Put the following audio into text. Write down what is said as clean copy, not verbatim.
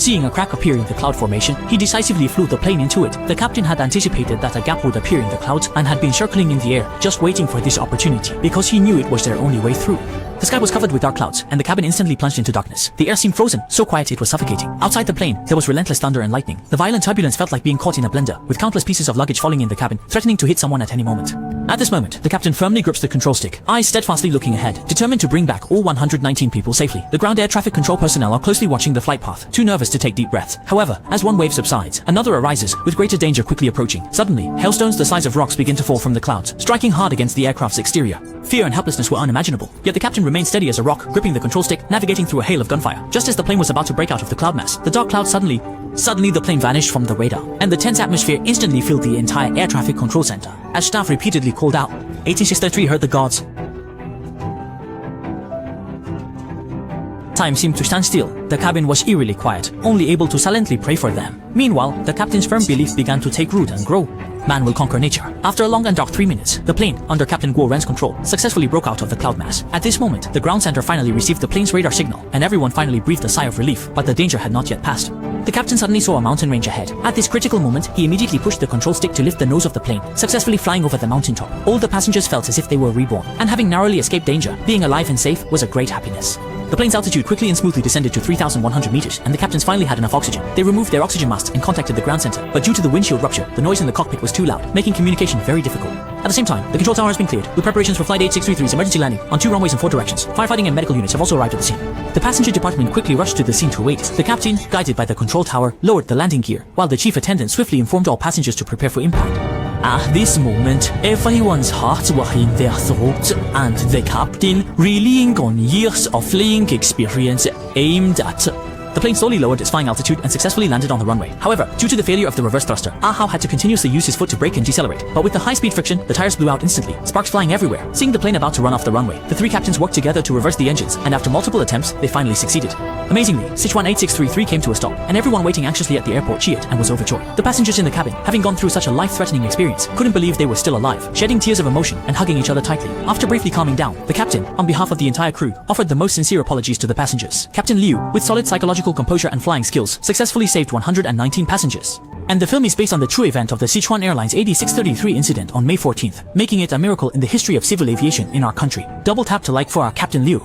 Seeing a crack appear in the cloud formation, he decisively flew the plane into it. The captain had anticipated that a gap would appear in the clouds and had been circling in the air, just waiting for this opportunity, because he knew it was their only way through. The sky was covered with dark clouds, and the cabin instantly plunged into darkness. The air seemed frozen, so quiet it was suffocating. Outside the plane, there was relentless thunder and lightning. The violent turbulence felt like being caught in a blender, with countless pieces of luggage falling in the cabin, threatening to hit someone at any moment. At this moment, the captain firmly grips the control stick, eyes steadfastly looking ahead, determined to bring back all 119 people safely. The ground air traffic control personnel are closely watching the flight path, too nervous to take deep breaths. However, as one wave subsides, another arises, with greater danger quickly approaching. Suddenly, hailstones the size of rocks begin to fall from the clouds, striking hard against the aircraft's exterior. Fear and helplessness were unimaginable, yet the captain remained steady as a rock, gripping the control stick, navigating through a hail of gunfire. Just as the plane was about to break out of the cloud mass, the dark cloud suddenly the plane vanished from the radar, and the tense atmosphere instantly filled the entire air traffic control center. As staff repeatedly called out, 18633 heard the gods. Time seemed to stand still. The cabin was eerily quiet, only able to silently pray for them. Meanwhile, the captain's firm belief began to take root and grow. Man will conquer nature. After a long and dark 3 minutes, the plane, under Captain Guo Ren's control, successfully broke out of the cloud mass. At this moment, the ground center finally received the plane's radar signal, and everyone finally breathed a sigh of relief, but the danger had not yet passed. The captain suddenly saw a mountain range ahead. At this critical moment, he immediately pushed the control stick to lift the nose of the plane, successfully flying over the mountaintop. All the passengers felt as if they were reborn, and having narrowly escaped danger, being alive and safe was a great happiness. The plane's altitude quickly and smoothly descended to 3,100 meters, and the captains finally had enough oxygen. They removed their oxygen masks and contacted the ground center, but due to the windshield rupture, the noise in the cockpit was too loud, making communication very difficult. At the same time, the control tower has been cleared, with preparations for Flight 8633's emergency landing on 2 runways in 4 directions. Firefighting and medical units have also arrived at the scene. The passenger department quickly rushed to the scene to await. The captain, guided by the control tower, lowered the landing gear, while the chief attendant swiftly informed all passengers to prepare for impact. At this moment, everyone's hearts were in their throats, and the captain, reeling on years of flying experience, aimed at. The plane slowly lowered its flying altitude and successfully landed on the runway. However, due to the failure of the reverse thruster, Ahau had to continuously use his foot to brake and decelerate. But with the high-speed friction, the tires blew out instantly, sparks flying everywhere. Seeing the plane about to run off the runway, the 3 captains worked together to reverse the engines, and after multiple attempts, they finally succeeded. Amazingly, Sichuan 8633 came to a stop, and everyone waiting anxiously at the airport cheered and was overjoyed. The passengers in the cabin, having gone through such a life-threatening experience, couldn't believe they were still alive, shedding tears of emotion and hugging each other tightly. After briefly calming down, the captain, on behalf of the entire crew, offered the most sincere apologies to the passengers. Captain Liu, with solid psychological composure and flying skills, successfully saved 119 passengers. And the film is based on the true event of the Sichuan Airlines 8633 incident on May 14th, making it a miracle in the history of civil aviation in our country. Double tap to like for our Captain Liu.